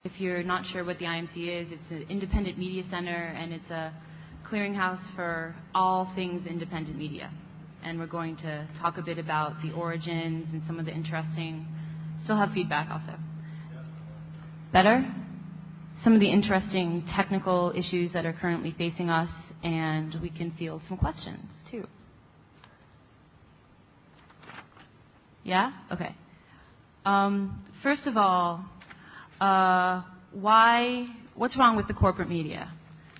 If you're not sure what the IMC is, it's an independent media center, and it's a clearinghouse for all things independent media. And we're going to talk a bit about the origins and some of the interesting, still have feedback also. Better? Some of the interesting technical issues that are currently facing us, and we can field some questions too. Yeah? Okay. First of all, what's wrong with the corporate media?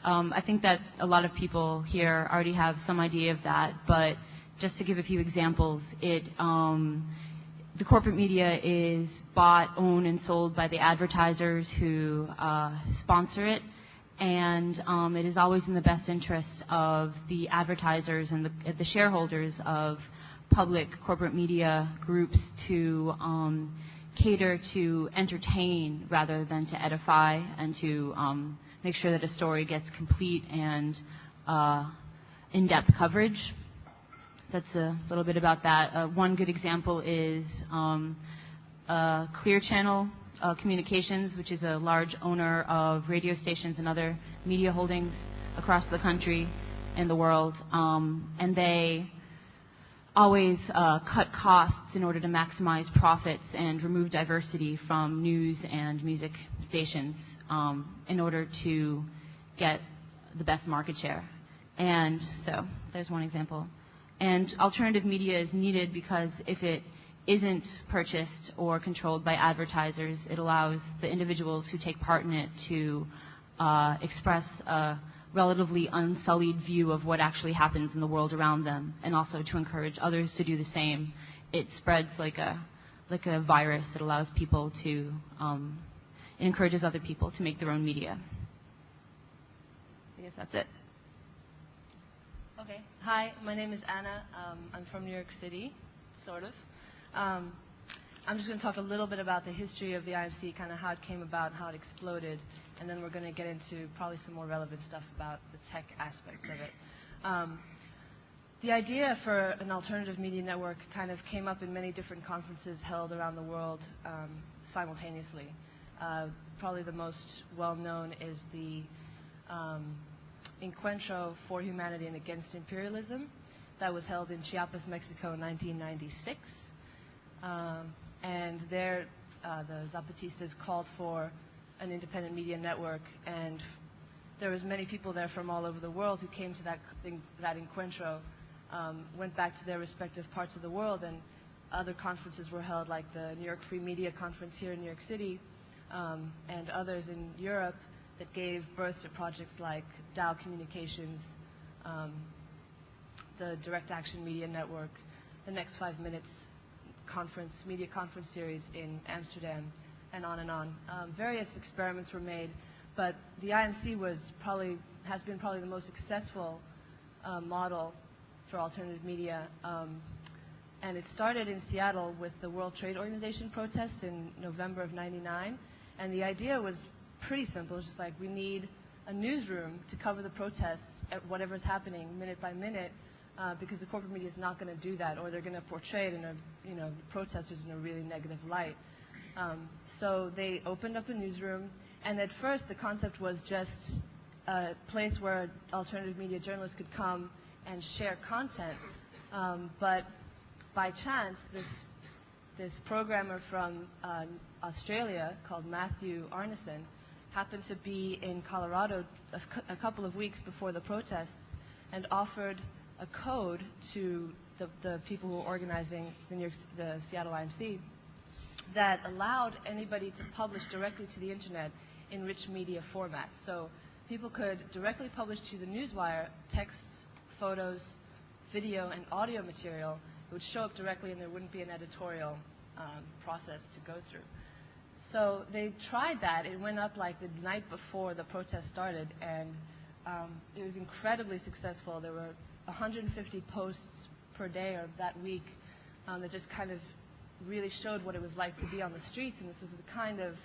I think that a lot of people here already have some idea of that, but just to give a few examples, the corporate media is bought, owned, and sold by the advertisers who sponsor it, and it is always in the best interest of the advertisers and the shareholders of public corporate media groups to cater to entertain rather than to edify, and to make sure that a story gets complete and in-depth coverage. That's a little bit about that. One good example is Clear Channel Communications, which is a large owner of radio stations and other media holdings across the country and the world, and they always cut costs in order to maximize profits and remove diversity from news and music stations in order to get the best market share. And so there's one example. And alternative media is needed because if it isn't purchased or controlled by advertisers, it allows the individuals who take part in it to express a relatively unsullied view of what actually happens in the world around them, and also to encourage others to do the same. It spreads like a virus. It allows people to, it encourages other people to make their own media. I guess that's it. Okay. Hi, my name is Anna. I'm from New York City, sort of. I'm just going to talk a little bit about the history of the IMC, kind of how it came about, how it exploded, and then we're going to get into probably some more relevant stuff about the tech aspects of it. The idea for an alternative media network kind of came up in many different conferences held around the world simultaneously. Probably the most well-known is the Encuentro for Humanity and Against Imperialism that was held in Chiapas, Mexico in 1996. And there the Zapatistas called for an independent media network, and there was many people there from all over the world who came to that Encuentro, went back to their respective parts of the world, and other conferences were held, like the New York Free Media Conference here in New York City, and others in Europe that gave birth to projects like Dow Communications, the Direct Action Media Network, the Next 5 Minutes conference, media conference series in Amsterdam, and on and on. Various experiments were made, but the IMC has been probably the most successful model for alternative media, and it started in Seattle with the World Trade Organization protests in November of '99, and the idea was pretty simple. It's just like, we need a newsroom to cover the protests at whatever's happening minute by minute, because the corporate media is not going to do that, or they're going to portray it in the protesters in a really negative light. So they opened up a newsroom, and at first the concept was just a place where alternative media journalists could come and share content. But by chance, this programmer from Australia called Matthew Arneson happened to be in Colorado a couple of weeks before the protests, and offered a code to the people who were organizing the Seattle IMC that allowed anybody to publish directly to the internet in rich media format. So people could directly publish to the newswire texts, photos, video, and audio material. It would show up directly, and there wouldn't be an editorial process to go through. So they tried that. It went up like the night before the protest started, and it was incredibly successful. There were 150 posts per day or that week that just kind of really showed what it was like to be on the streets, and this was the kind of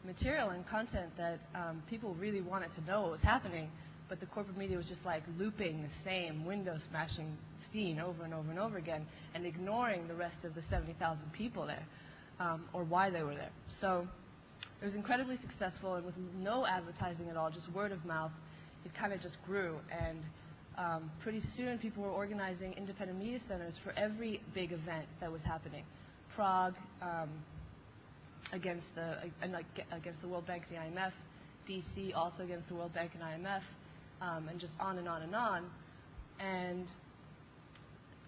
material and content that people really wanted to know what was happening, but the corporate media was just like looping the same window smashing scene over and over and over again, and ignoring the rest of the 70,000 people there, or why they were there. So It was incredibly successful, and with no advertising at all, just word of mouth, it kind of just grew. And pretty soon people were organizing independent media centers for every big event that was happening. Prague against the World Bank and the IMF, DC also against the World Bank and IMF, and just on and on and on. And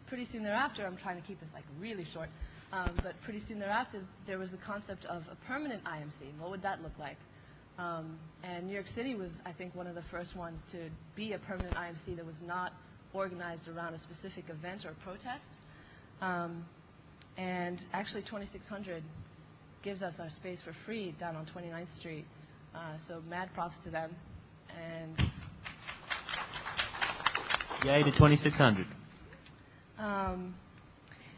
pretty soon thereafter, I'm trying to keep this like really short, but pretty soon thereafter there was the concept of a permanent IMC. What would that look like? And New York City was, I think, one of the first ones to be a permanent IMC that was not organized around a specific event or protest. And actually 2600 gives us our space for free down on 29th Street. So mad props to them. And yay to 2600.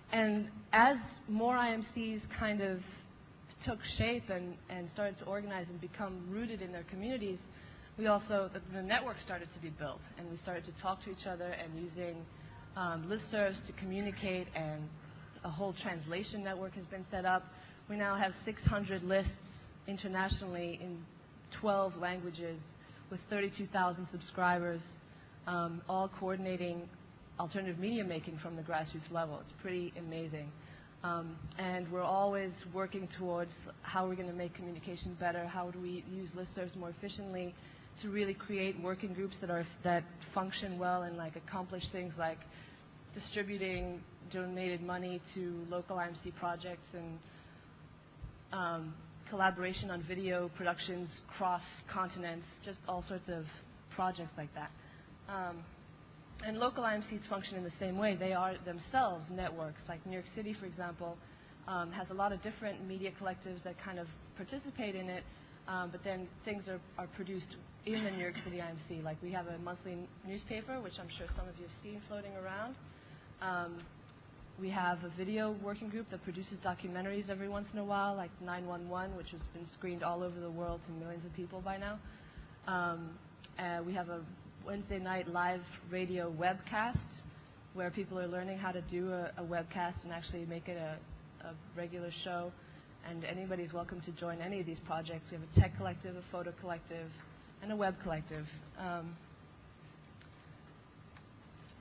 And as more IMCs kind of took shape and started to organize and become rooted in their communities, we also, the network started to be built, and we started to talk to each other and using listservs to communicate, and a whole translation network has been set up. We now have 600 lists internationally in 12 languages with 32,000 subscribers, all coordinating alternative media making from the grassroots level. It's pretty amazing. And we're always working towards how we're going to make communication better, how do we use listservs more efficiently to really create working groups that function well and like accomplish things like distributing donated money to local IMC projects and collaboration on video productions cross continents, just all sorts of projects like that. And local IMCs function in the same way. They are themselves networks. Like New York City, for example, has a lot of different media collectives that kind of participate in it, but then things are produced in the New York City IMC. Like we have a monthly newspaper, which I'm sure some of you have seen floating around. We have a video working group that produces documentaries every once in a while, like 911, which has been screened all over the world to millions of people by now. We have a Wednesday night live radio webcast where people are learning how to do a webcast and actually make it a regular show. And anybody's welcome to join any of these projects. We have a tech collective, a photo collective, and a web collective.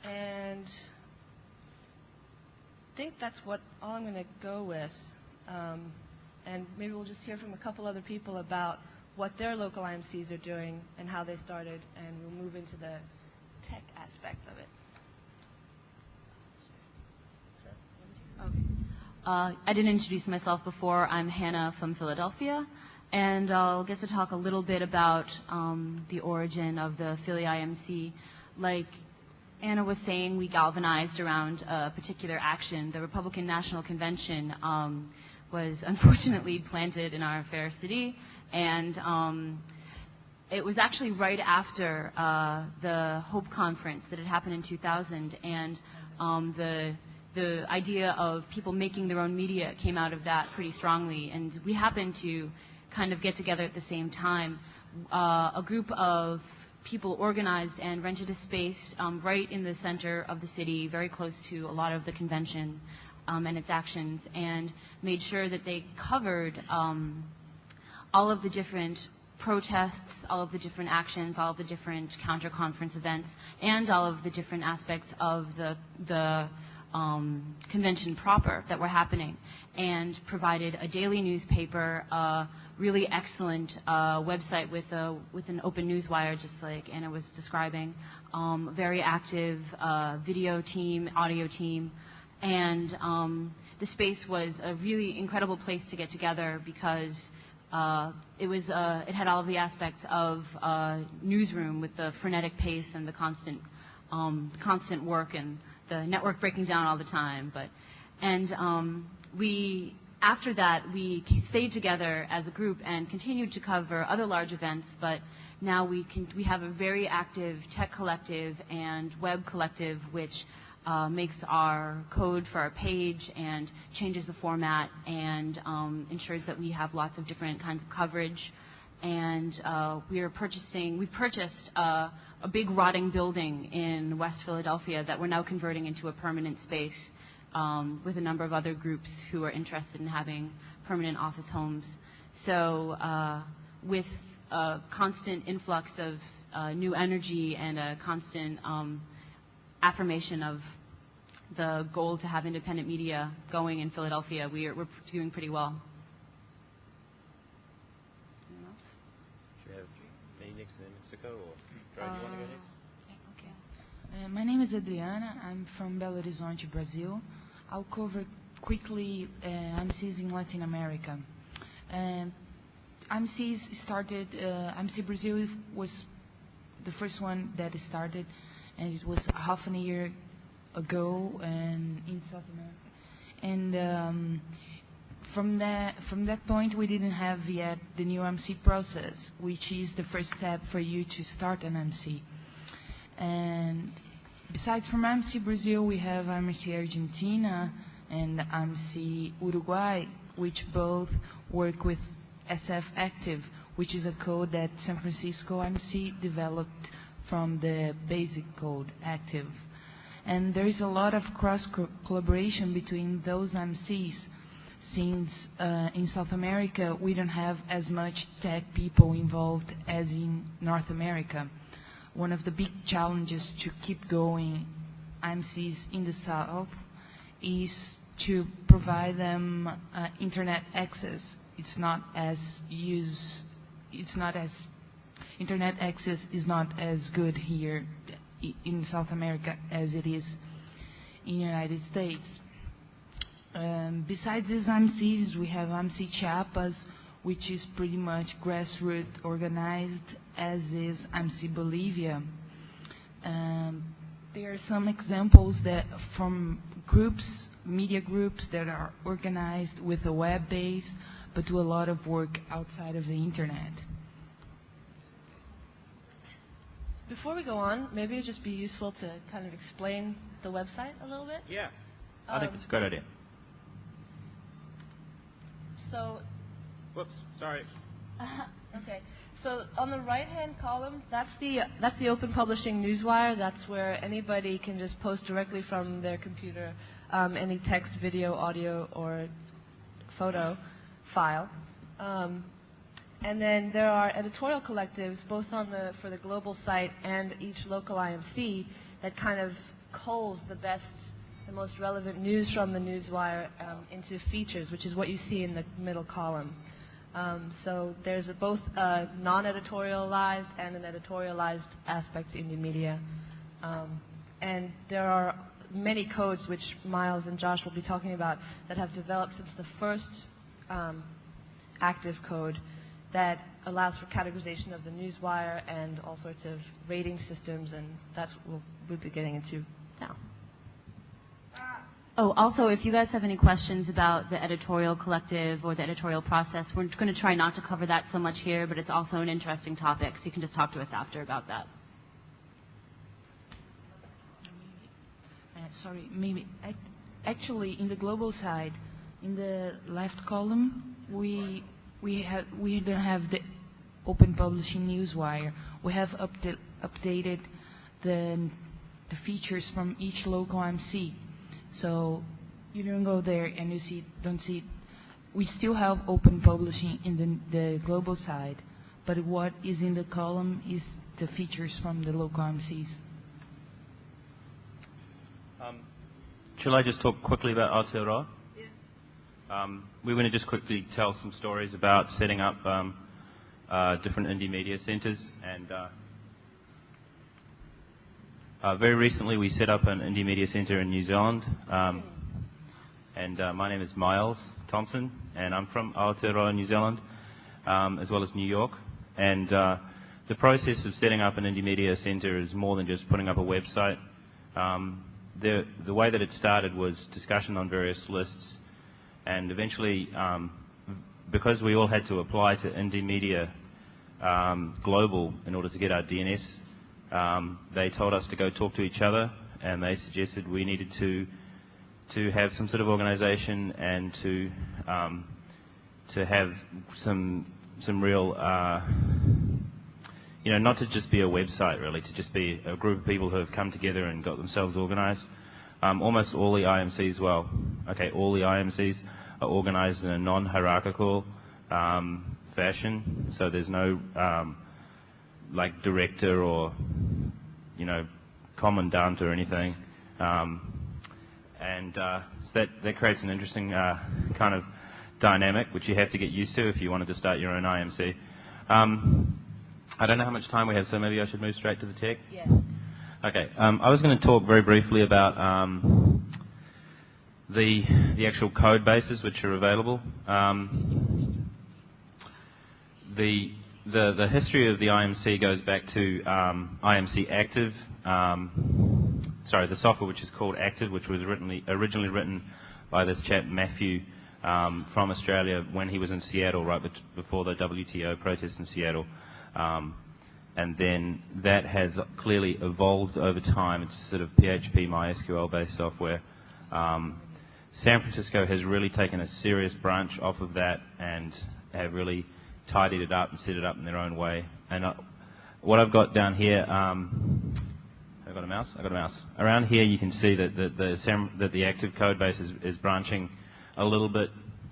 And I think that's all I'm going to go with. And maybe we'll just hear from a couple other people about what their local IMCs are doing and how they started, and we'll move into the tech aspect of it. Okay. I didn't introduce myself before. I'm Hannah from Philadelphia, and I'll get to talk a little bit about the origin of the Philly IMC. Like Anna was saying, we galvanized around a particular action. The Republican National Convention was unfortunately planted in our fair city, and it was actually right after the Hope Conference that had happened in 2000, and the idea of people making their own media came out of that pretty strongly, and we happened to kind of get together at the same time. A group of people organized and rented a space right in the center of the city, very close to a lot of the convention and its actions, and made sure that they covered all of the different protests, all of the different actions, all of the different counter-conference events, and all of the different aspects of the convention proper that were happening, and provided a daily newspaper, a really excellent website with an open newswire, just like Anna was describing, very active video team, audio team, and the space was a really incredible place to get together because it had all of the aspects of newsroom with the frenetic pace and the constant work and the network breaking down all the time. After that, we stayed together as a group and continued to cover other large events, but now we have a very active tech collective and web collective, which makes our code for our page and changes the format and ensures that we have lots of different kinds of coverage. And we purchased a big rotting building in West Philadelphia that we're now converting into a permanent space with a number of other groups who are interested in having permanent office homes. So with a constant influx of new energy and a constant affirmation of the goal to have independent media going in Philadelphia, we're doing pretty well. Anyone else? Do you have any next in Mexico, or Troy, do you want to go next? Okay. My name is Adriana. I'm from Belo Horizonte, Brazil. I'll cover quickly IMCs in Latin America. IMCs started, IMC Brazil was the first one that started, and it was half a year ago and in South America. And from that point, we didn't have yet the new IMC process, which is the first step for you to start an IMC. And besides from IMC Brazil, we have IMC Argentina and IMC Uruguay, which both work with SF Active, which is a code that San Francisco IMC developed from the basic code Active. And there is a lot of cross-collaboration between those IMCs, since in South America we don't have as much tech people involved as in North America. One of the big challenges to keep going IMCs in the South is to provide them internet access. Internet access is not as good here in South America as it is in the United States. Besides these IMCs, we have IMC Chiapas, which is pretty much grassroots organized, as is IMC Bolivia. There are some examples that from groups, media groups that are organized with a web base, but do a lot of work outside of the internet. Before we go on, maybe it'd just be useful to kind of explain the website a little bit. Yeah, I think it's a great idea. So, Whoops, sorry. okay. So on the right-hand column, that's the Open Publishing Newswire. That's where anybody can just post directly from their computer any text, video, audio, or photo file. And then there are editorial collectives, both for the global site and each local IMC, that kind of culls the best, the most relevant news from the Newswire into features, which is what you see in the middle column. So there's both a non-editorialized and an editorialized aspect to indie media. And there are many codes, which Miles and Josh will be talking about, that have developed since the first active code that allows for categorization of the Newswire and all sorts of rating systems, and that's what we'll be getting into now. Oh, also, if you guys have any questions about the editorial collective or the editorial process, we're going to try not to cover that so much here, but it's also an interesting topic, so you can just talk to us after about that. Sorry, maybe actually in the global side, in the left column, we don't have the Open Publishing Newswire. We have updated the features from each local IMC. So you don't go there and you don't see. We still have open publishing in the global side, but what is in the column is the features from the local IMCs. Shall I just talk quickly about Aotearoa? Yeah. We want to just quickly tell some stories about setting up different indie media centers, and very recently we set up an indie media center in New Zealand, and my name is Miles Thompson, and I'm from Aotearoa, New Zealand, as well as New York. And the process of setting up an indie media center is more than just putting up a website. The way that it started was discussion on various lists, and eventually, because we all had to apply to Indie Media Global in order to get our DNS, they told us to go talk to each other, and they suggested we needed to have some sort of organization and to have some real, not to just be a website really, to just be a group of people who have come together and got themselves organized. Almost all the IMCs, all the IMCs are organized in a non-hierarchical fashion, so there's no like director or commandant or anything, and that creates an interesting kind of dynamic which you have to get used to if you wanted to start your own IMC. I don't know how much time we have, so maybe I should move straight to the tech. Yeah. Okay. I was going to talk very briefly about the actual code bases which are available. The history of the IMC goes back to IMC Active. Sorry, the software which is called Active, which was originally written by this chap Matthew from Australia when he was in Seattle, right before the WTO protests in Seattle. And then that has clearly evolved over time. It's sort of PHP, MySQL-based software. San Francisco has really taken a serious branch off of that and have really tidied it up and set it up in their own way. And what I've got down here, have I got a mouse? I've got a mouse. Around here you can see that the active code base is branching a little bit.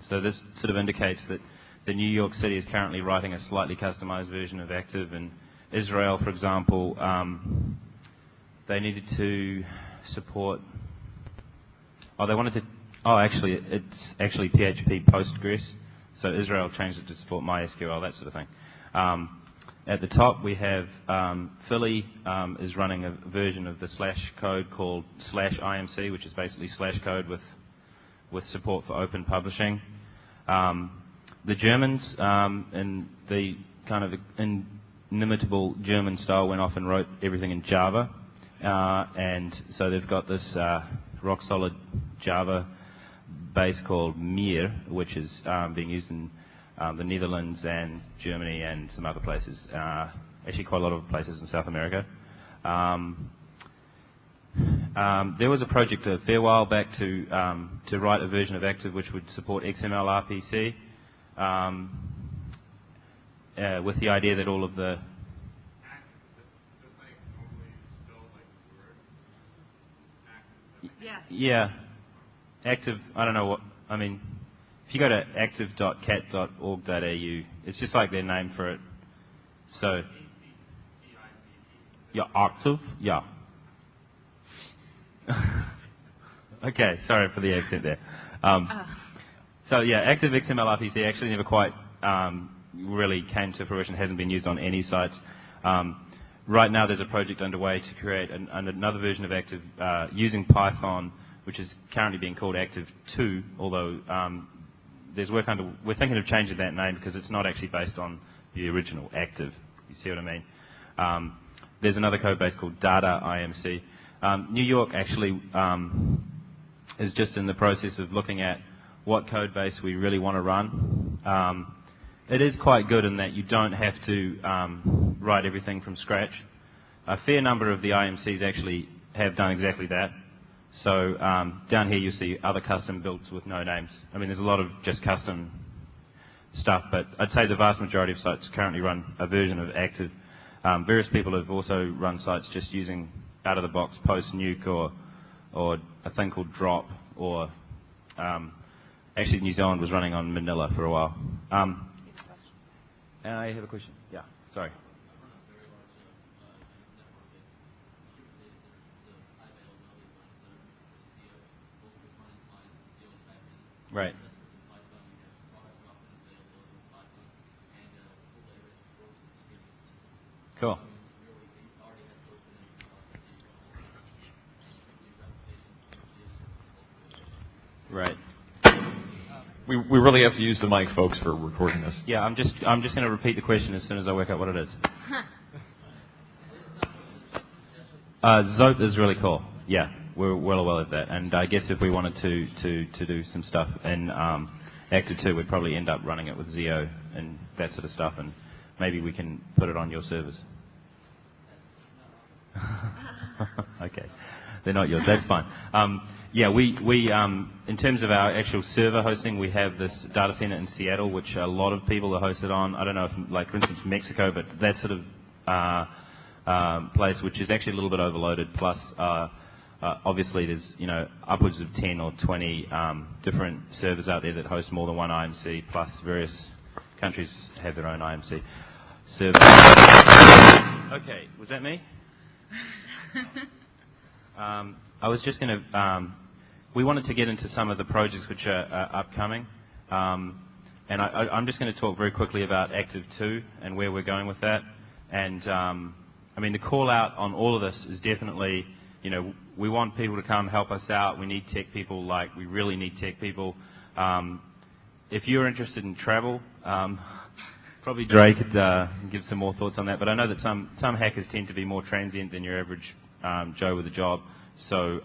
So this sort of indicates that the New York City is currently writing a slightly customized version of Active, and Israel, for example, they needed to support. Oh, they wanted to. Oh, actually, it's actually PHP Postgres. So Israel changed it to support MySQL, that sort of thing. At the top, we have Philly is running a version of the slash code called /IMC, which is basically slash code with support for open publishing. The Germans, in the kind of inimitable German style, went off and wrote everything in Java. And so they've got this rock-solid Java base called Mir, which is being used in the Netherlands and Germany and some other places. Actually quite a lot of places in South America. There was a project a fair while back to write a version of Active which would support XML RPC, with the idea that all of the yeah, Active, I don't know what, I mean, if you go to active.cat.org.au, it's just like their name for it. So, yeah, Active, yeah. Okay, sorry for the accent there. So yeah, Active XML RPC actually never quite really came to fruition, hasn't been used on any sites. Right now there's a project underway to create another version of Active using Python, which is currently being called Active 2, although there's work we're thinking of changing that name because it's not actually based on the original Active. You see what I mean? There's another code base called Data IMC. New York actually is just in the process of looking at what code base we really want to run. It is quite good in that you don't have to write everything from scratch. A fair number of the IMCs actually have done exactly that. So down here you'll see other custom builds with no names. I mean, there's a lot of just custom stuff, but I'd say the vast majority of sites currently run a version of Active. Various people have also run sites just using out-of-the-box post-nuke or a thing called drop, or actually New Zealand was running on Manila for a while. I have a question. Yeah, sorry. Right. Cool. Right. We really have to use the mic, folks, for recording this. Yeah, I'm just going to repeat the question as soon as I work out what it is. Zope is really cool. Yeah, we're well aware of that. And I guess if we wanted to do some stuff in Active 2, we'd probably end up running it with Zio and that sort of stuff, and maybe we can put it on your servers. Okay, they're not yours. That's fine. Yeah, we in terms of our actual server hosting, we have this data center in Seattle, which a lot of people are hosted on. I don't know if, like, for instance, Mexico, but that sort of place, which is actually a little bit overloaded. Plus, obviously, there's upwards of 10 or 20 different servers out there that host more than one IMC, plus various countries have their own IMC server. Okay, was that me? I was just going to, we wanted to get into some of the projects which are upcoming, and I'm just going to talk very quickly about Active 2 and where we're going with that. And I mean, the call out on all of this is definitely, you know, we want people to come help us out. We need tech people, like we really need tech people. If you're interested in travel, probably Dre could give some more thoughts on that. But I know that some hackers tend to be more transient than your average Joe with a job. So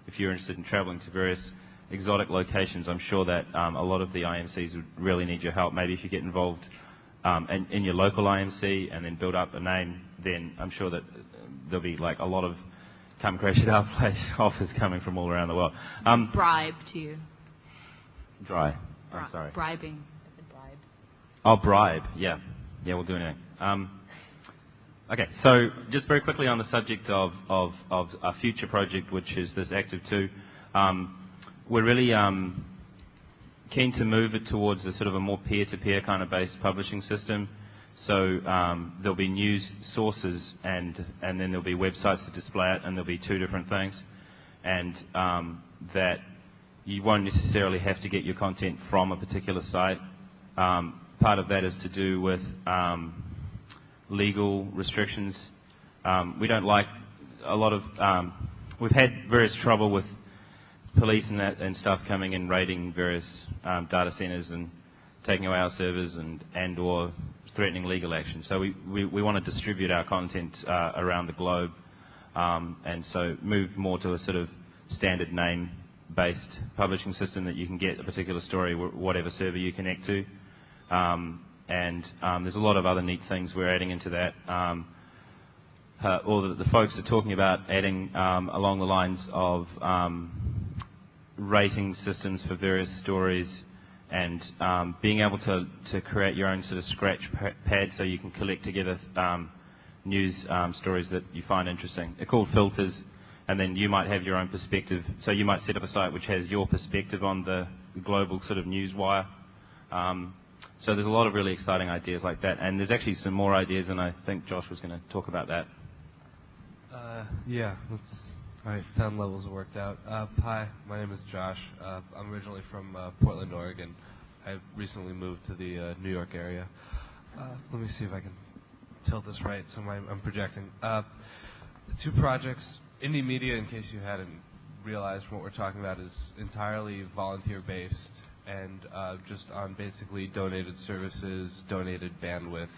if you're interested in traveling to various exotic locations, I'm sure that a lot of the IMCs would really need your help. Maybe if you get involved in your local IMC and then build up a name, then I'm sure that there'll be like a lot of come crash at our place offers coming from all around the world. Bribe to Dry. I'm sorry. Bribing. Bribe. Oh, bribe. Yeah. Yeah, we'll do anything. Okay, so just very quickly on the subject of a future project, which is this Active 2, we're really keen to move it towards a sort of a more peer-to-peer kind of based publishing system. So there'll be news sources and then there'll be websites to display it, and there'll be two different things. And that you won't necessarily have to get your content from a particular site. Part of that is to do with legal restrictions. We don't like a lot of, we've had various trouble with police and that and stuff coming in, raiding various data centers and taking away our servers and or threatening legal action. So we want to distribute our content around the globe, and so move more to a sort of standard name-based publishing system that you can get a particular story whatever server you connect to. And there's a lot of other neat things we're adding into that. Or the folks are talking about adding along the lines of rating systems for various stories, and being able to create your own sort of scratch pad so you can collect together news stories that you find interesting. They're called filters, and then you might have your own perspective. So you might set up a site which has your perspective on the global sort of news wire. So there's a lot of really exciting ideas like that, and there's actually some more ideas, and I think Josh was going to talk about that. Yeah, all right, sound levels are worked out. Hi, my name is Josh. I'm originally from Portland, Oregon. I recently moved to the New York area. Let me see if I can tilt this right, so I'm projecting. The two projects, Indie Media, in case you hadn't realized what we're talking about, is entirely volunteer-based and just on basically donated services, donated bandwidth,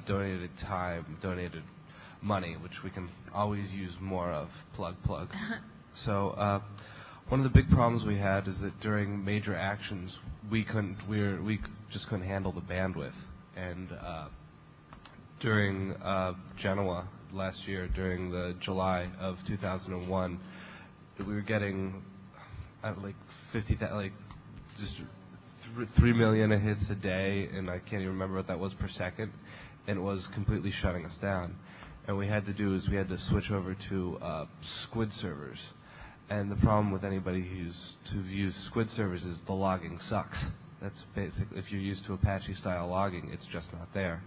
donated time, donated money, which we can always use more of, plug. So one of the big problems we had is that during major actions, we just couldn't handle the bandwidth. And during Genoa last year, during the July of 2001, we were getting like 50,000, like just 3 million hits a day, and I can't even remember what that was per second, and it was completely shutting us down. And what we had to do is we had to switch over to squid servers. And the problem with anybody who's used squid servers is the logging sucks. That's basically, if you're used to Apache style logging, it's just not there.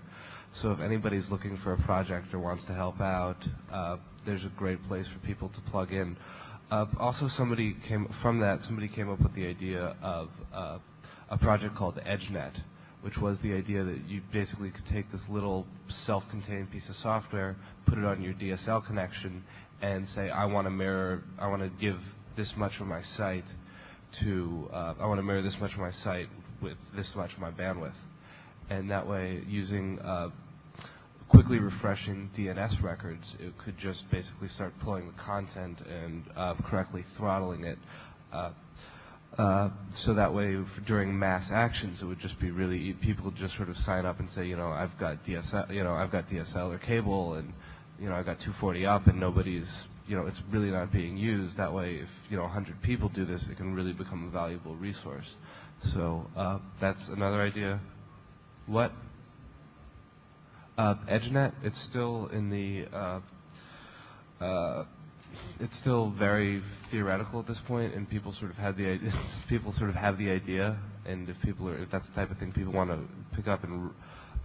So if anybody's looking for a project or wants to help out, there's a great place for people to plug in. Also, somebody came up with the idea of a project called EdgeNet, which was the idea that you basically could take this little self-contained piece of software, put it on your DSL connection, and say, I want to give this much of my site to, I want to mirror this much of my site with this much of my bandwidth. And that way, using quickly refreshing DNS records, it could just basically start pulling the content and correctly throttling it. So that way, during mass actions, it would just be really, people would just sort of sign up and say, you know, I've got DSL or cable, and you know, I've got 240 up, and nobody's, you know, it's really not being used. That way, if 100 people do this, it can really become a valuable resource. So that's another idea. What? EdgeNet, it's still in the it's still very theoretical at this point, and people sort of have the idea, people sort of have the idea, and if that's the type of thing people want to pick up and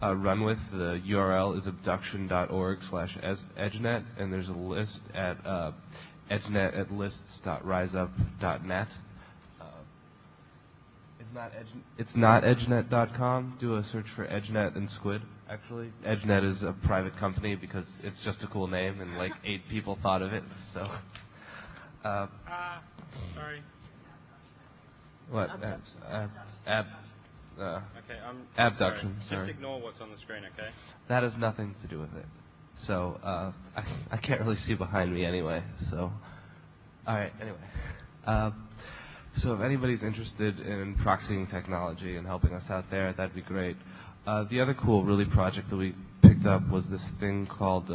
run with, the URL is abduction.org/edgenet, and there's a list at edgenet at lists.riseup.net. It's not edgenet.com. Do a search for EdgeNet and Squid, actually. EdgeNet is a private company because it's just a cool name and like 8 people thought of it, so. Sorry. What? Okay, abduction, sorry. sorry. Just ignore what's on the screen, okay? That has nothing to do with it. So, I can't really see behind me anyway, so. Alright, anyway. So if anybody's interested in proxying technology and helping us out there, that'd be great. The other cool, really, project that we picked up was this thing called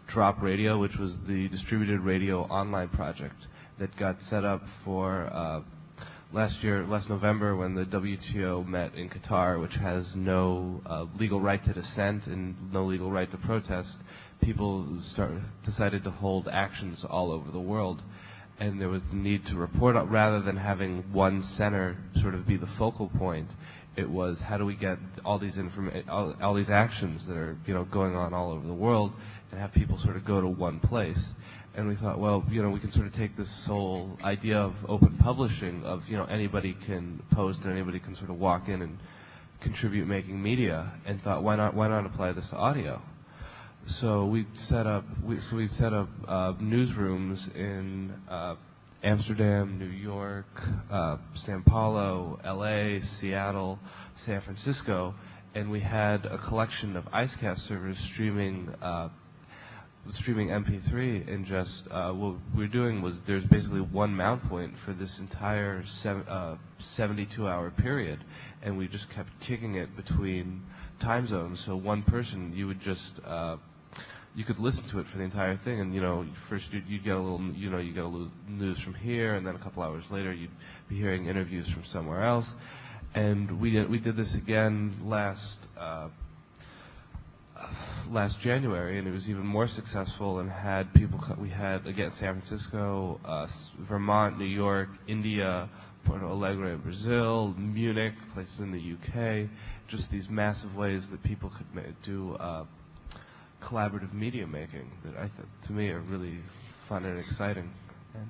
Drop Radio, which was the distributed radio online project that got set up for last November when the WTO met in Qatar, which has no legal right to dissent and no legal right to protest. People decided to hold actions all over the world. And there was the need to report out, rather than having one center sort of be the focal point. It was, how do we get all these all these actions that are going on all over the world, and have people sort of go to one place. And we thought, well, we can sort of take this whole idea of open publishing, of anybody can post and anybody can sort of walk in and contribute making media, and thought, why not apply this to audio? So we set up newsrooms in Amsterdam, New York, Sao Paulo, LA, Seattle, San Francisco, and we had a collection of IceCast servers streaming MP3, and just what we were doing was there's basically one mount point for this entire 72-hour period, and we just kept kicking it between time zones. So one person, you would just you could listen to it for the entire thing, and first you'd get a little you get a little news from here, and then a couple hours later you'd be hearing interviews from somewhere else. And we did this again last January, and it was even more successful, and had people we had again San Francisco, Vermont, New York, India, Porto Alegre, Brazil, Munich, places in the UK, just these massive ways that people could do collaborative media making that to me are really fun and exciting, and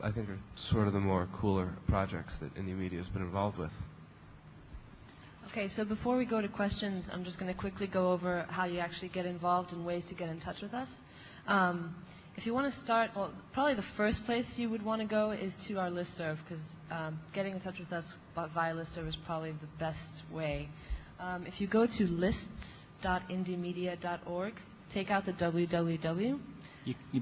I think are sort of the more cooler projects that indie media has been involved with. Okay, so before we go to questions, I'm just going to quickly go over how you actually get involved and ways to get in touch with us. If you want to start, well, probably the first place you would want to go is to our listserv, because getting in touch with us via listserv is probably the best way. If you go to lists.indiemedia.org, take out the www.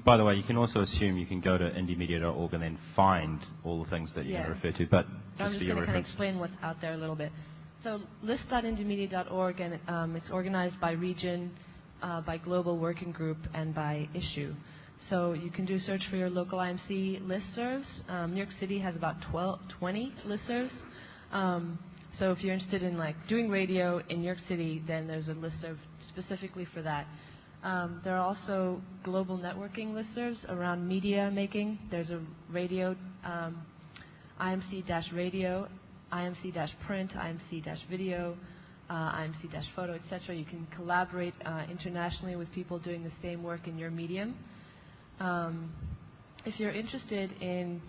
By the way, you can also assume you can go to indiemedia.org and then find all the things that you're going to refer to, but I'm just going to kind of explain what's out there a little bit. So list.indiemedia.org, and it's organized by region, by global working group, and by issue. So you can do a search for your local IMC listservs. New York City has about 20 listservs. So if you're interested in doing radio in New York City, then there's a listserv specifically for that. There are also global networking listservs around media making. There's a radio, IMC-radio, IMC-print, IMC-video, IMC-photo, etc. You can collaborate internationally with people doing the same work in your medium. If you're interested in,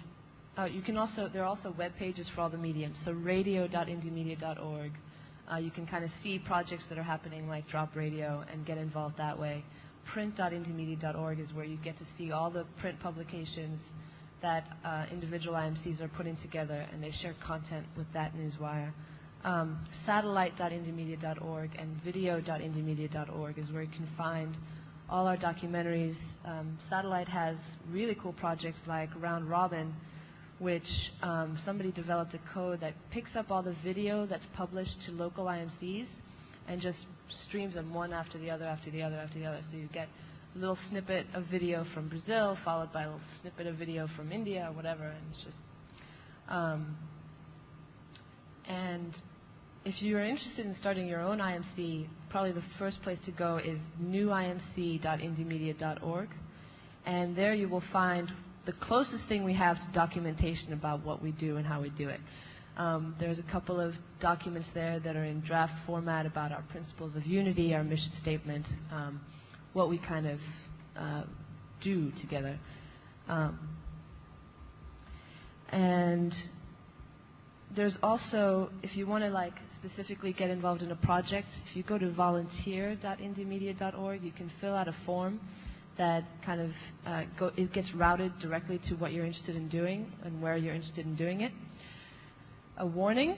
you can also, there are also web pages for all the mediums. So radio.indiemedia.org. You can kind of see projects that are happening like Drop Radio and get involved that way. Print.indiemedia.org is where you get to see all the print publications that individual IMCs are putting together, and they share content with that newswire. Satellite.indiemedia.org and video.indiemedia.org is where you can find all our documentaries. Satellite has really cool projects like Round Robin, which somebody developed a code that picks up all the video that's published to local IMCs and just streams them one after the other, after the other, after the other. So you get a little snippet of video from Brazil, followed by a little snippet of video from India, or whatever, and it's just... and if you're interested in starting your own IMC, probably the first place to go is newimc.indiemedia.org. And there you will find the closest thing we have to documentation about what we do and how we do it. There's a couple of documents there that are in draft format about our principles of unity, our mission statement, what we kind of do together. And there's also, if you want to like specifically get involved in a project, if you go to volunteer.indiemedia.org, you can fill out a form that kind of it gets routed directly to what you're interested in doing and where you're interested in doing it. A warning,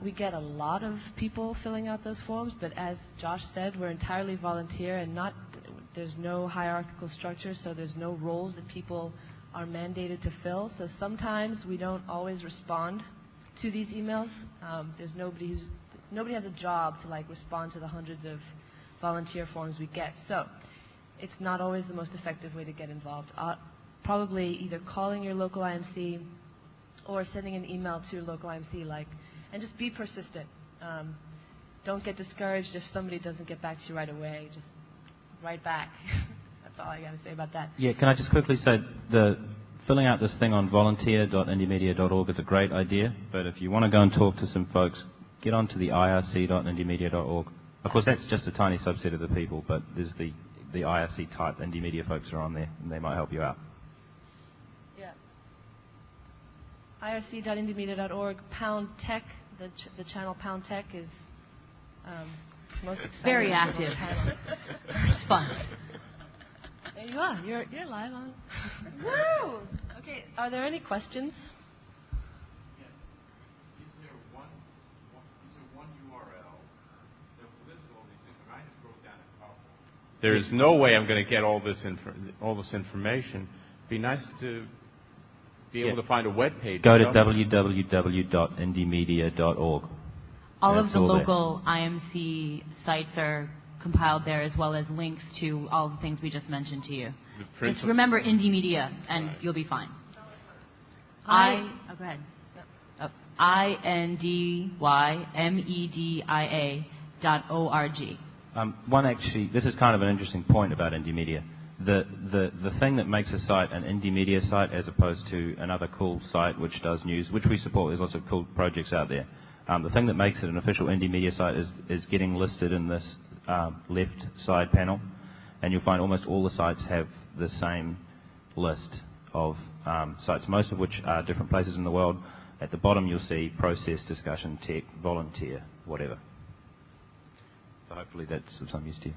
we get a lot of people filling out those forms, but as Josh said, we're entirely volunteer and there's no hierarchical structure, so there's no roles that people are mandated to fill. So sometimes we don't always respond to these emails. There's nobody has a job to like respond to the hundreds of volunteer forms we get. So it's not always the most effective way to get involved. Probably either calling your local IMC or sending an email to your local IMC, and just be persistent. Don't get discouraged if somebody doesn't get back to you right away. Just write back. That's all I got to say about that. Yeah, can I just quickly say filling out this thing on volunteer.indiemedia.org is a great idea, but if you want to go and talk to some folks, get onto the irc.indiemedia.org. Of course, that's just a tiny subset of the people, but there's the IRC type Indie Media folks are on there, and they might help you out. Yeah. irc.indiemedia.org, #tech, the channel #tech is most exciting. Very active. It's fun. There you are. You're live on. Woo! Okay. Are there any questions? Yeah. Is there one URL that will list all these things? I just wrote down a couple. There is no way I'm going to get all this information. It'd be nice to be able to find a web page. Go to www.indiemedia.org. All of That's the all there. local IMC sites are compiled there, as well as links to all the things we just mentioned to you. Just remember Indie Media, and you'll be fine. Go ahead. INDYMEDIA.org. Actually, this is kind of an interesting point about Indie Media. The thing that makes a site an Indie Media site as opposed to another cool site which does news, which we support, there's lots of cool projects out there. The thing that makes it an official Indie Media site is getting listed in this left side panel, and you'll find almost all the sites have the same list of sites, most of which are different places in the world. At the bottom you'll see process, discussion, tech, volunteer, whatever. So hopefully that's of some use to you.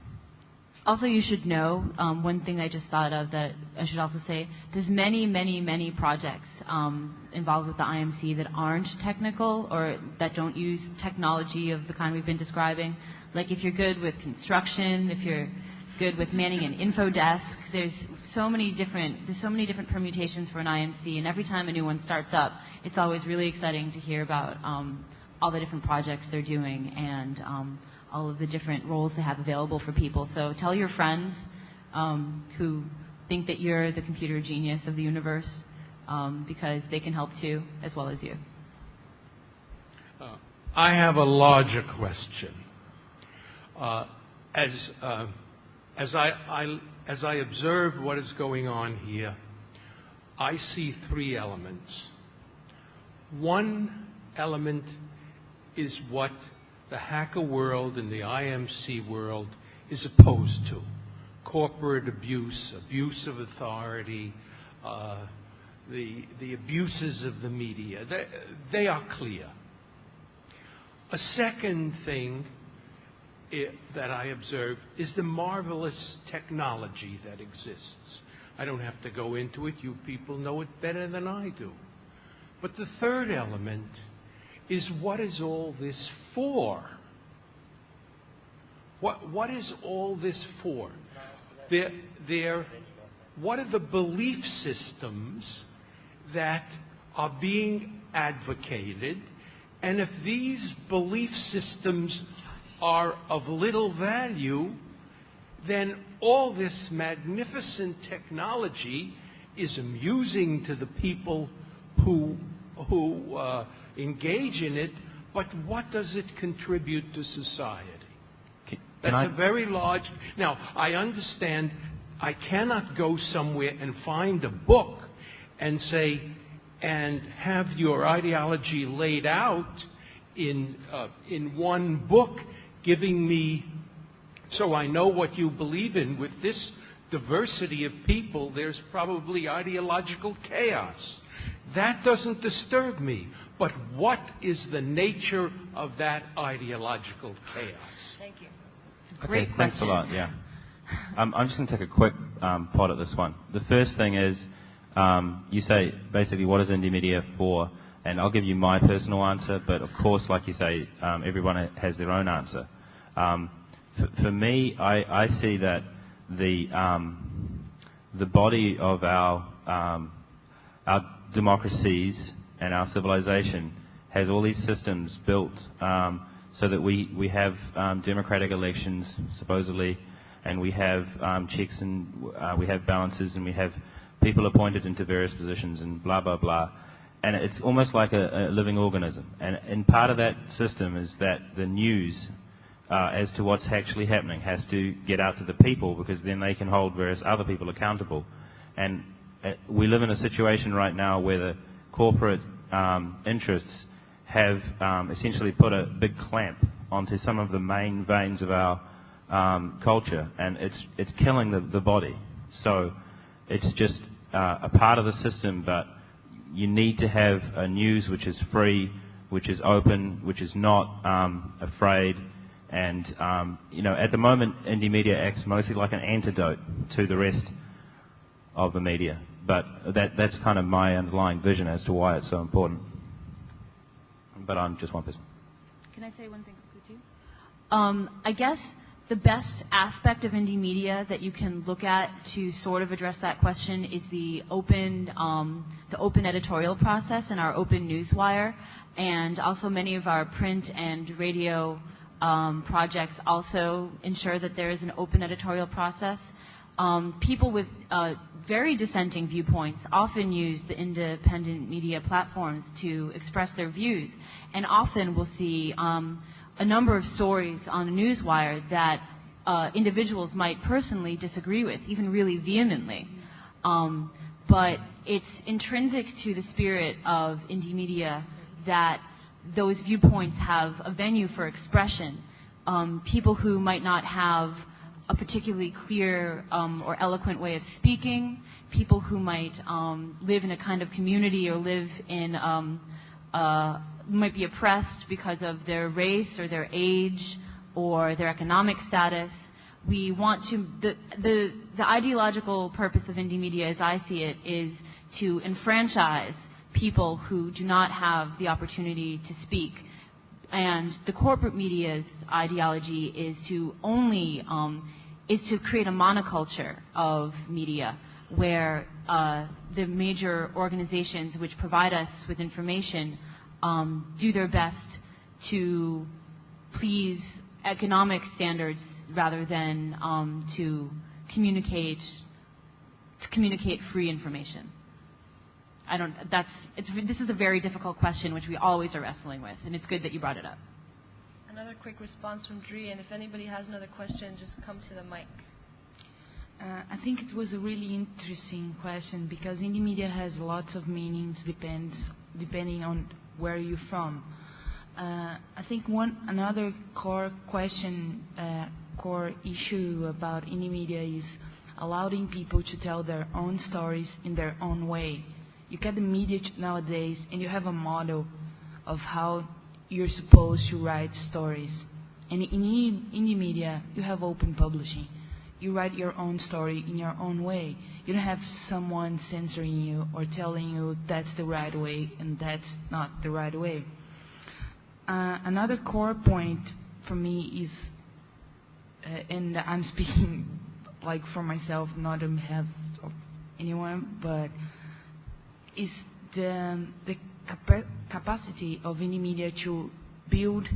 Also, you should know, one thing I just thought of that I should also say, there's many, many, many projects involved with the IMC that aren't technical or that don't use technology of the kind we've been describing. Like if you're good with construction, if you're good with manning an info desk, there's so many different permutations for an IMC, and every time a new one starts up, it's always really exciting to hear about all the different projects they're doing and all of the different roles they have available for people. So tell your friends who think that you're the computer genius of the universe, because they can help too, as well as you. I have a larger question. As I observe what is going on here, I see three elements. One element is what the hacker world and the IMC world is opposed to: corporate abuse, abuse of authority, the abuses of the media. They are clear. A second thing that I observe is the marvelous technology that exists. I don't have to go into it. You people know it better than I do. But the third element is, what is all this for? What is all this for? What are the belief systems that are being advocated? And if these belief systems are of little value, then all this magnificent technology is amusing to the people who engage in it, but what does it contribute to society? That's a very large... Now, I understand I cannot go somewhere and find a book and say, and have your ideology laid out in one book, giving me, so I know what you believe in. With this diversity of people, there's probably ideological chaos. That doesn't disturb me. But what is the nature of that ideological chaos? Thank you. Great Okay, thanks a question. lot, yeah. I'm just going to take a quick pot at this one. The first thing is, you say, basically, what is indie media for? And I'll give you my personal answer, but of course, like you say, everyone has their own answer. For me, I see that the body of our democracies and our civilization has all these systems built so that we have democratic elections, supposedly, and we have checks and we have balances and we have people appointed into various positions and blah, blah, blah. And it's almost like a living organism. And part of that system is that the news as to what's actually happening has to get out to the people, because then they can hold various other people accountable. And we live in a situation right now where the corporate interests have essentially put a big clamp onto some of the main veins of our culture, and it's killing the body. So it's just a part of the system, but you need to have a news which is free, which is open, which is not afraid. And you know, at the moment, indie media acts mostly like an antidote to the rest of the media. But that's kind of my underlying vision as to why it's so important. But I'm just one person. Can I say one thing quickly too? I guess the best aspect of indie media that you can look at to sort of address that question is the open editorial process and our open newswire, and also many of our print and radio projects also ensure that there is an open editorial process. People with very dissenting viewpoints often use the independent media platforms to express their views, and often we'll see a number of stories on a newswire that individuals might personally disagree with, even really vehemently. But it's intrinsic to the spirit of indie media that those viewpoints have a venue for expression. People who might not have a particularly clear or eloquent way of speaking, people who might live in a kind of community or live in, might be oppressed because of their race or their age or their economic status. We want to, the ideological purpose of indie media, as I see it, is to enfranchise people who do not have the opportunity to speak. And the corporate media's ideology is to only, is to create a monoculture of media where the major organizations which provide us with information do their best to please economic standards rather than to communicate free information. This is a very difficult question which we always are wrestling with, and it's good that you brought it up. Another quick response from Dri, and if anybody has another question, just come to the mic. I think it was a really interesting question because indie media has lots of meanings depending on where you're from. I think another core question, core issue about indie media is allowing people to tell their own stories in their own way. You get the media nowadays and you have a model of how you're supposed to write stories. And in indie media, you have open publishing. You write your own story in your own way. You don't have someone censoring you or telling you that's the right way and that's not the right way. Another core point for me is, and I'm speaking like for myself, not on behalf of anyone, but is the capacity of indie media to build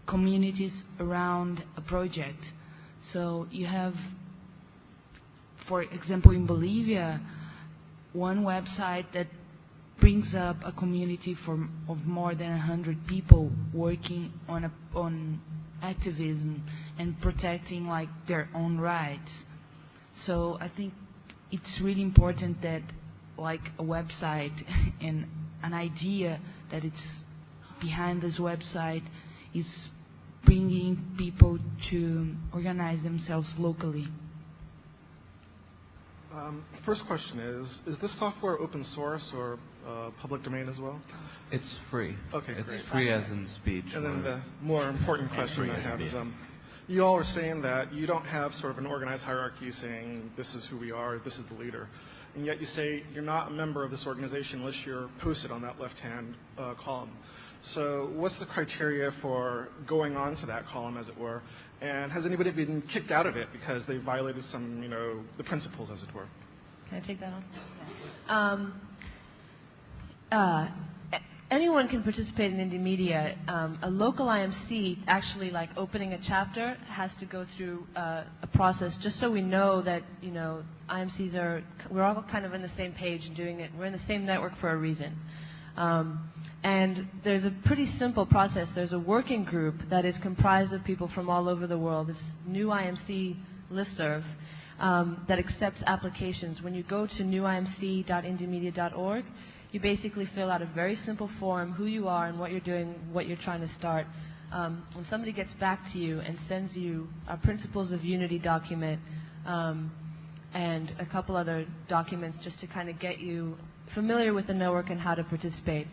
communities around a project. So you have, for example, in Bolivia, one website that brings up a community of more than 100 people working on activism and protecting like their own rights. So I think it's really important that like a website and an idea that it's behind this website is bringing people to organize themselves locally. First question is this software open source or public domain as well? It's free. Okay, it's great. free as in speech. And then the more important question I have is, you all are saying that you don't have sort of an organized hierarchy saying this is who we are, this is the leader. And yet you say you're not a member of this organization unless you're posted on that left-hand column. So what's the criteria for going on to that column, as it were? And has anybody been kicked out of it because they violated some, the principles, as it were? Can I take that on? Anyone can participate in indie media. A local IMC, actually, like opening a chapter, has to go through a process just so we know that, IMCs are, we're all kind of on the same page and doing it. We're in the same network for a reason. And there's a pretty simple process. There's a working group that is comprised of people from all over the world, this new IMC listserv that accepts applications. When you go to newimc.indiemedia.org, you basically fill out a very simple form, who you are and what you're doing, what you're trying to start. When somebody gets back to you and sends you a Principles of Unity document and a couple other documents just to kind of get you familiar with the network and how to participate.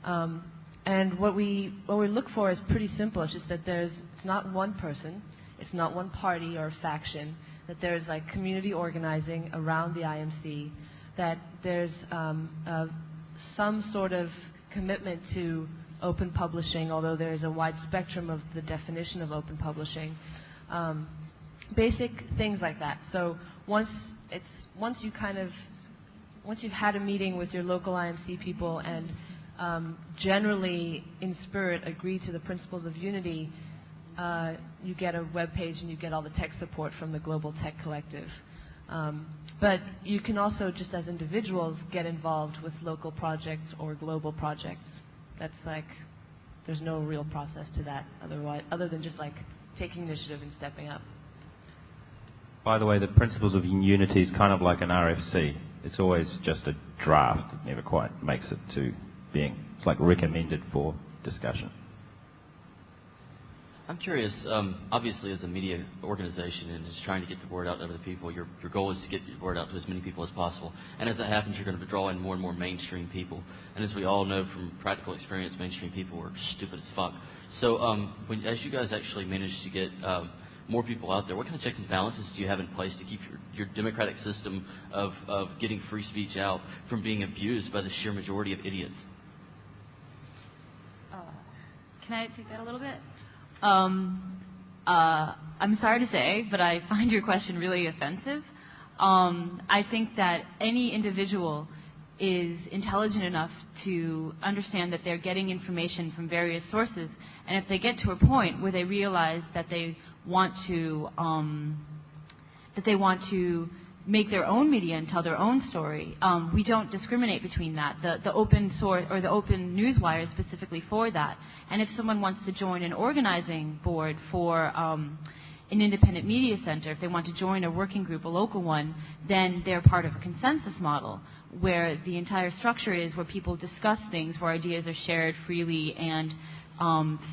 And what we look for is pretty simple. It's just that it's not one person, it's not one party or faction, that there's like community organizing around the IMC, that there's some sort of commitment to open publishing, although there is a wide spectrum of the definition of open publishing. Basic things like that. So once you've had a meeting with your local IMC people and generally in spirit agree to the principles of unity, you get a web page and you get all the tech support from the Global Tech Collective. But you can also, just as individuals, get involved with local projects or global projects. That's like, there's no real process to that other than just like taking initiative and stepping up. By the way, the Principles of Unity is kind of like an RFC. It's always just a draft. It never quite makes it to being. It's like recommended for discussion. I'm curious, obviously as a media organization and just trying to get the word out to other people, your goal is to get the word out to as many people as possible. And as that happens, you're going to draw in more and more mainstream people. And as we all know from practical experience, mainstream people are stupid as fuck. So as you guys actually manage to get more people out there, what kind of checks and balances do you have in place to keep your democratic system of getting free speech out from being abused by the sheer majority of idiots? Can I take that a little bit? I'm sorry to say, but I find your question really offensive. I think that any individual is intelligent enough to understand that they're getting information from various sources, and if they get to a point where they realize that they want to make their own media and tell their own story, we don't discriminate between that. The open source or the open newswire is specifically for that. And if someone wants to join an organizing board for an independent media center, if they want to join a working group, a local one, then they're part of a consensus model where the entire structure is where people discuss things, where ideas are shared freely, and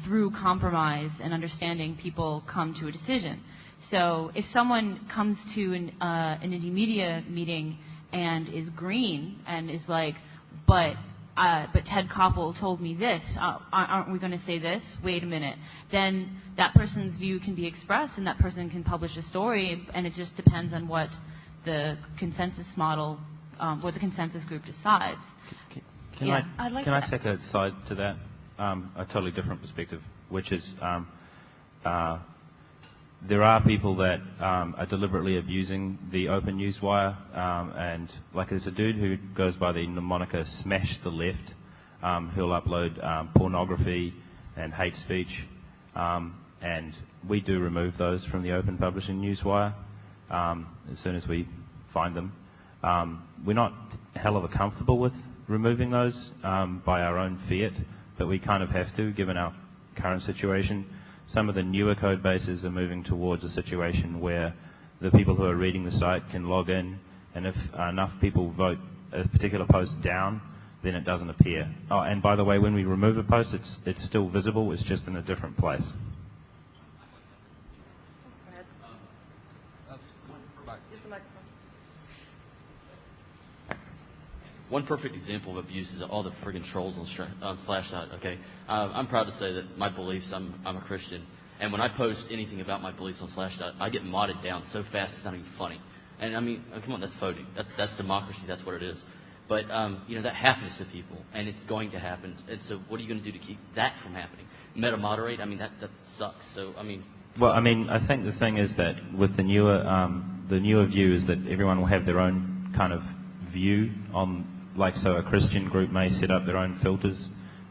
through compromise and understanding, people come to a decision. So if someone comes to an indie media meeting and is green and is like, but Ted Koppel told me this, aren't we going to say this? Wait a minute. Then that person's view can be expressed and that person can publish a story, and it just depends on what the consensus model, what the consensus group decides. Can I take a side to that? A totally different perspective, which is there are people that are deliberately abusing the open newswire, and like there's a dude who goes by the moniker Smash the Left, who'll upload pornography and hate speech, and we do remove those from the open publishing newswire as soon as we find them. We're not a hell of a comfortable with removing those by our own fiat, but we kind of have to given our current situation. Some of the newer code bases are moving towards a situation where the people who are reading the site can log in, and if enough people vote a particular post down, then it doesn't appear. Oh, and by the way, when we remove a post, it's still visible, it's just in a different place. One perfect example of abuse is all the friggin' trolls on Slashdot, okay? I'm proud to say that my beliefs, I'm a Christian, and when I post anything about my beliefs on Slashdot, I get modded down so fast it's not even funny. And I mean, come on, that's voting. That's democracy, that's what it is. But, you know, that happens to people, and it's going to happen. And so what are you going to do to keep that from happening? Meta-moderate? I mean, that sucks. So, I mean... Well, I mean, I think the thing is that with the newer view is that everyone will have their own kind of view on, like, so a Christian group may set up their own filters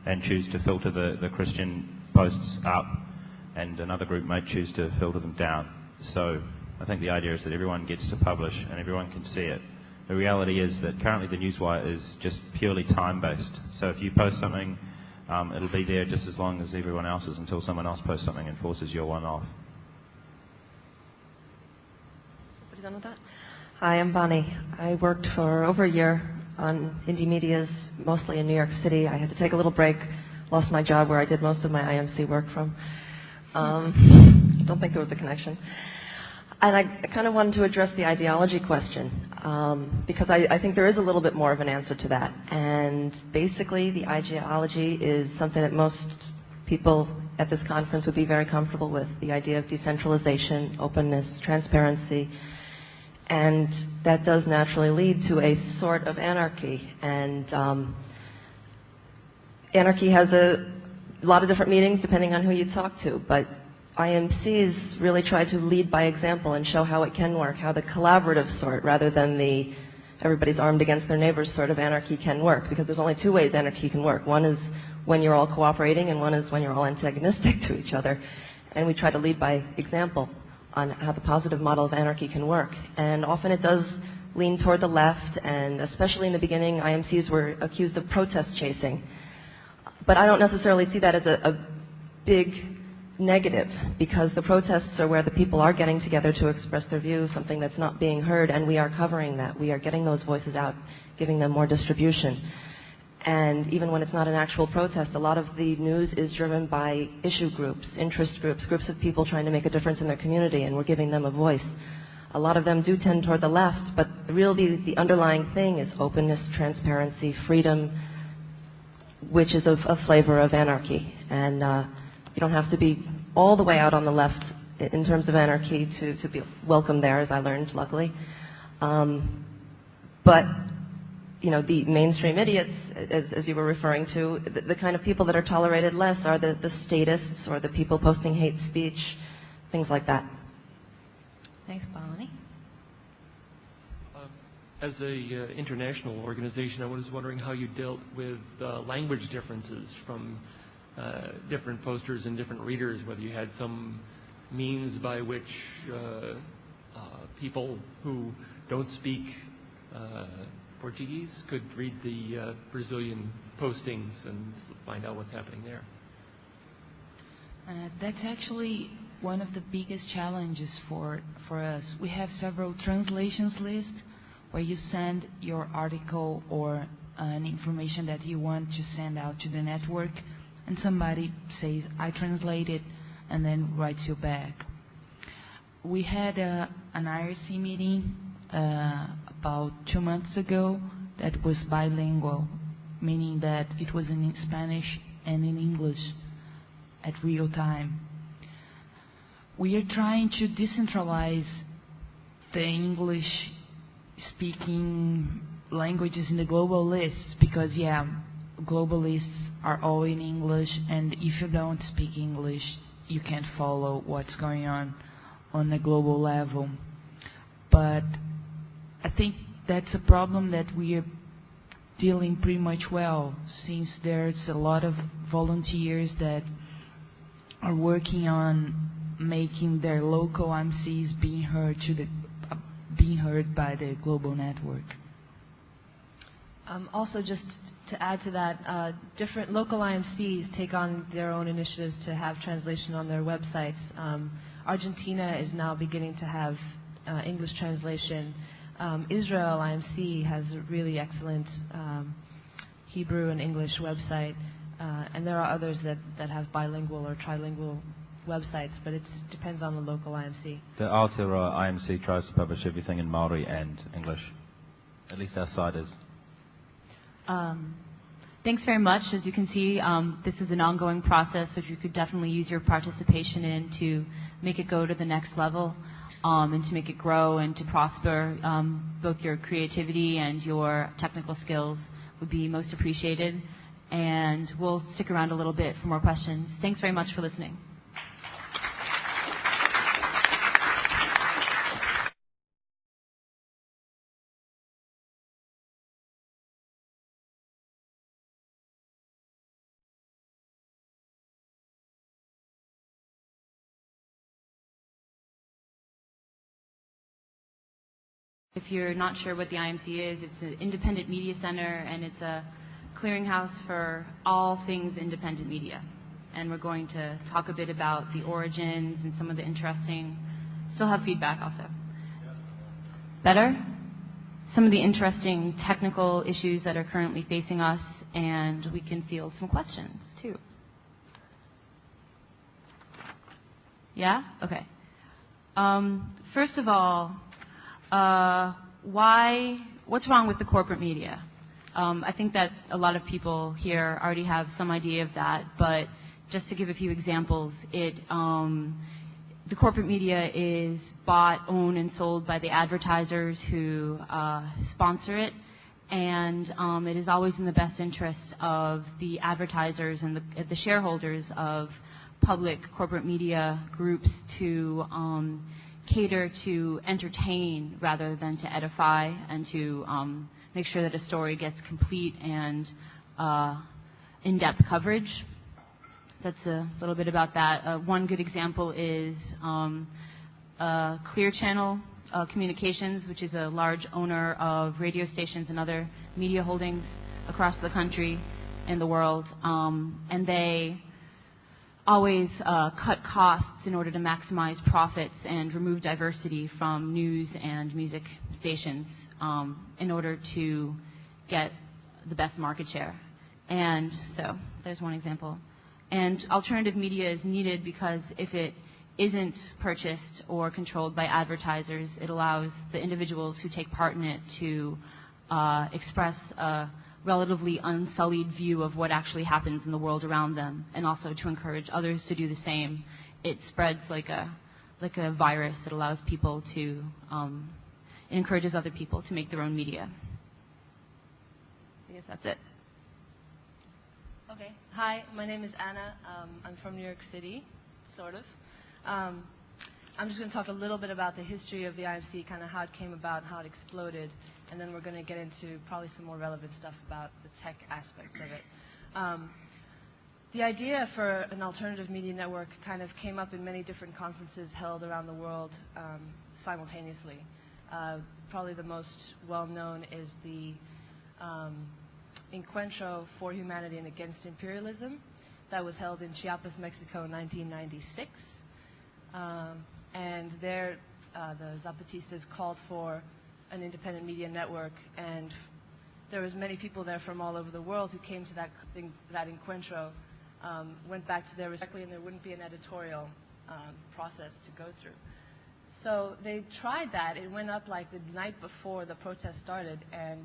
and choose to filter the Christian posts up, and another group may choose to filter them down. So I think the idea is that everyone gets to publish and everyone can see it. The reality is that currently the newswire is just purely time-based. So if you post something, it'll be there just as long as everyone else's until someone else posts something and forces your one off. Somebody done with that? Hi, I'm Bonnie. I worked for over a year on indie medias, mostly in New York City. I had to take a little break, lost my job where I did most of my IMC work from. Don't think there was a connection. And I kind of wanted to address the ideology question, because I think there is a little bit more of an answer to that. And basically, the ideology is something that most people at this conference would be very comfortable with, the idea of decentralization, openness, transparency. And that does naturally lead to a sort of anarchy. And anarchy has a lot of different meanings depending on who you talk to. But IMCs really try to lead by example and show how it can work, how the collaborative sort, rather than the everybody's armed against their neighbors sort of anarchy can work. Because there's only two ways anarchy can work. One is when you're all cooperating, and one is when you're all antagonistic to each other. And we try to lead by example on how the positive model of anarchy can work. And often it does lean toward the left, and especially in the beginning, IMCs were accused of protest chasing. But I don't necessarily see that as a big negative, because the protests are where the people are getting together to express their views, something that's not being heard, and we are covering that. We are getting those voices out, giving them more distribution. And even when it's not an actual protest, a lot of the news is driven by issue groups, interest groups, groups of people trying to make a difference in their community, and we're giving them a voice. A lot of them do tend toward the left, but really the underlying thing is openness, transparency, freedom, which is a flavor of anarchy. And you don't have to be all the way out on the left in terms of anarchy to be welcome there, as I learned, luckily. But you know, the mainstream idiots, as you were referring to, the kind of people that are tolerated less are the statists or the people posting hate speech, things like that. Thanks, Bonnie. As a international organization, I was wondering how you dealt with language differences from different posters and different readers, whether you had some means by which people who don't speak Portuguese could read the Brazilian postings and find out what's happening there. That's actually one of the biggest challenges for us. We have several translations lists where you send your article or an information that you want to send out to the network, and somebody says, I translate it, and then writes you back. We had an IRC meeting about 2 months ago that was bilingual, meaning that it was in Spanish and in English at real time. We are trying to decentralize the English speaking languages in the global lists, because yeah, global lists are all in English, and if you don't speak English, you can't follow what's going on a global level. But I think that's a problem that we are dealing pretty much well, since there's a lot of volunteers that are working on making their local IMCs being heard by the global network. Also, just to add to that, different local IMCs take on their own initiatives to have translation on their websites. Argentina is now beginning to have English translation. Israel IMC has a really excellent Hebrew and English website, and there are others that have bilingual or trilingual websites, but it depends on the local IMC. The Aotearoa IMC tries to publish everything in Maori and English. At least our site is. Thanks very much. As you can see, this is an ongoing process which you could definitely use your participation in to make it go to the next level, and to make it grow and to prosper. Both your creativity and your technical skills would be most appreciated. And we'll stick around a little bit for more questions. Thanks very much for listening. If you're not sure what the IMC is, it's an independent media center, and it's a clearinghouse for all things independent media. And we're going to talk a bit about the origins and some of the interesting, still have feedback also. Better? Some of the interesting technical issues that are currently facing us, and we can field some questions too. Yeah? Okay. First of all, what's wrong with the corporate media? I think that a lot of people here already have some idea of that, but just to give a few examples, the corporate media is bought, owned, and sold by the advertisers who sponsor it, and it is always in the best interest of the advertisers and the shareholders of public corporate media groups to cater to entertain rather than to edify, and to make sure that a story gets complete and in-depth coverage. That's a little bit about that. One good example is Clear Channel Communications, which is a large owner of radio stations and other media holdings across the country and the world, and they always cut costs in order to maximize profits and remove diversity from news and music stations in order to get the best market share. And so there's one example. And alternative media is needed because if it isn't purchased or controlled by advertisers, it allows the individuals who take part in it to express a relatively unsullied view of what actually happens in the world around them, and also to encourage others to do the same. It spreads like a virus. It allows people to, it encourages other people to make their own media. I guess that's it. Okay. Hi, my name is Anna. I'm from New York City, sort of. I'm just going to talk a little bit about the history of the IMC, kind of how it came about, how it exploded, and then we're going to get into probably some more relevant stuff about the tech aspects of it. The idea for an alternative media network kind of came up in many different conferences held around the world simultaneously. Probably the most well-known is the Encuentro for Humanity and Against Imperialism that was held in Chiapas, Mexico in 1996. And there the Zapatistas called for an independent media network, and there was many people there from all over the world who came to that Encuentro, went back to their respectively, and there wouldn't be an editorial process to go through. So they tried that. It went up like the night before the protest started, and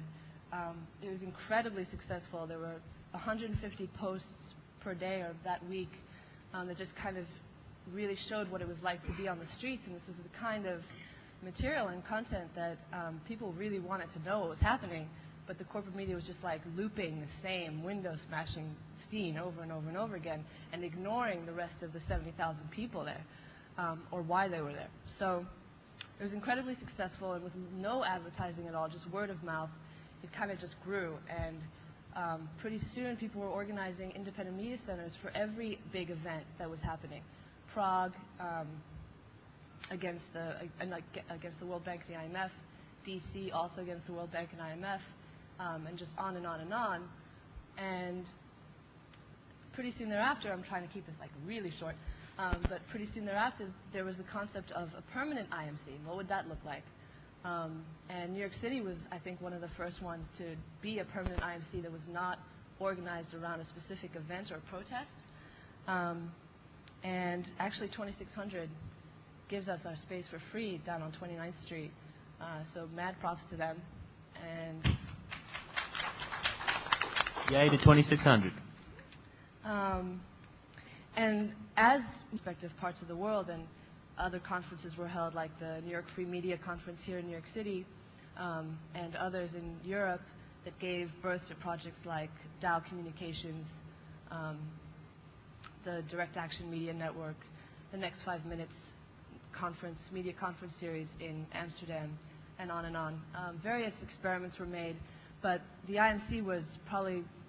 it was incredibly successful. There were 150 posts per day or that week that just kind of really showed what it was like to be on the streets, and this was the kind of material and content that people really wanted to know what was happening, but the corporate media was just like looping the same window-smashing scene over and over and over again and ignoring the rest of the 70,000 people there, or why they were there. So it was incredibly successful, and with no advertising at all, just word of mouth, it kind of just grew, and pretty soon people were organizing independent media centers for every big event that was happening. Prague, against the World Bank and the IMF, DC also against the World Bank and IMF, and just on and on and on. And pretty soon thereafter, I'm trying to keep this like really short, But pretty soon thereafter, there was the concept of a permanent IMC. What would that look like? And New York City was, I think, one of the first ones to be a permanent IMC that was not organized around a specific event or protest. And actually 2600 gives us our space for free down on 29th Street. So mad props to them. And yay to 2600. And as respective parts of the world and other conferences were held, like the New York Free Media Conference here in New York City, and others in Europe that gave birth to projects like Dow Communications, the Direct Action Media Network, the Next 5 Minutes conference, media conference series in Amsterdam, and on and on. Various experiments were made, but the IMC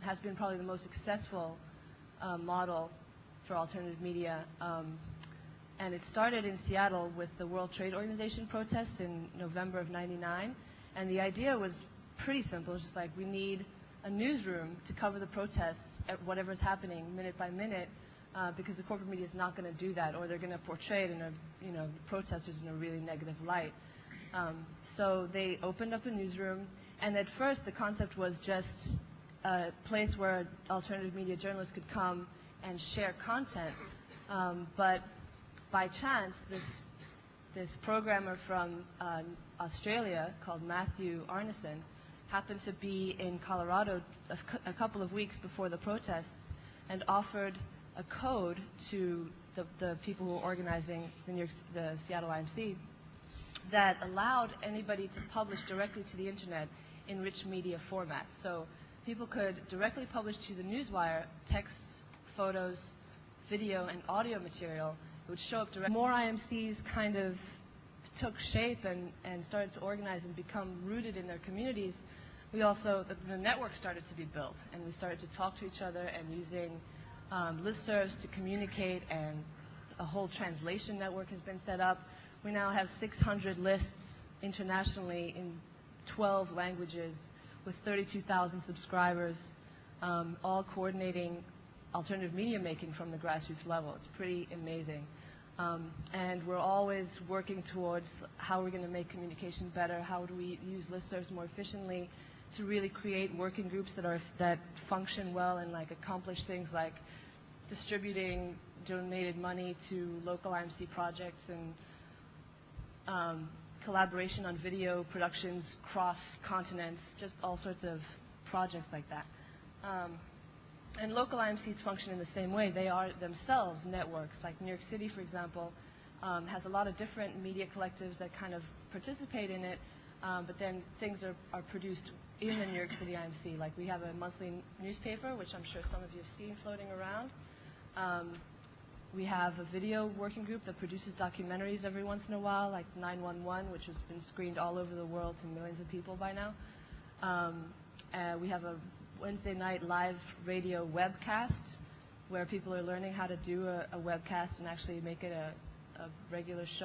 has been probably the most successful model for alternative media. And it started in Seattle with the World Trade Organization protests in November of '99. And the idea was pretty simple. It's just like, we need a newsroom to cover the protests at whatever's happening minute by minute, because the corporate media is not going to do that, or they're going to portray it in the protesters in a really negative light. So they opened up a newsroom, and at first the concept was just a place where alternative media journalists could come and share content. But by chance, this programmer from Australia called Matthew Arneson happened to be in Colorado a couple of weeks before the protests and offered a code to the people who were organizing the Seattle IMC that allowed anybody to publish directly to the internet in rich media formats. So people could directly publish to the newswire text, photos, video, and audio material. It would show up directly. More IMCs kind of took shape and started to organize and become rooted in their communities. We also, the network started to be built, and we started to talk to each other and using listservs to communicate, and a whole translation network has been set up. We now have 600 lists internationally in 12 languages with 32,000 subscribers, all coordinating alternative media making from the grassroots level. It's pretty amazing. And we're always working towards how we're going to make communication better, how do we use listservs more efficiently to really create working groups that function well and like accomplish things like distributing donated money to local IMC projects and collaboration on video productions cross continents, just all sorts of projects like that. And local IMCs function in the same way. They are themselves networks. Like New York City, for example, has a lot of different media collectives that kind of participate in it, but then things are produced in the New York City IMC. Like we have a monthly newspaper, which I'm sure some of you have seen floating around. We have a video working group that produces documentaries every once in a while, like 911, which has been screened all over the world to millions of people by now. We have a Wednesday night live radio webcast where people are learning how to do a webcast and actually make it a regular show.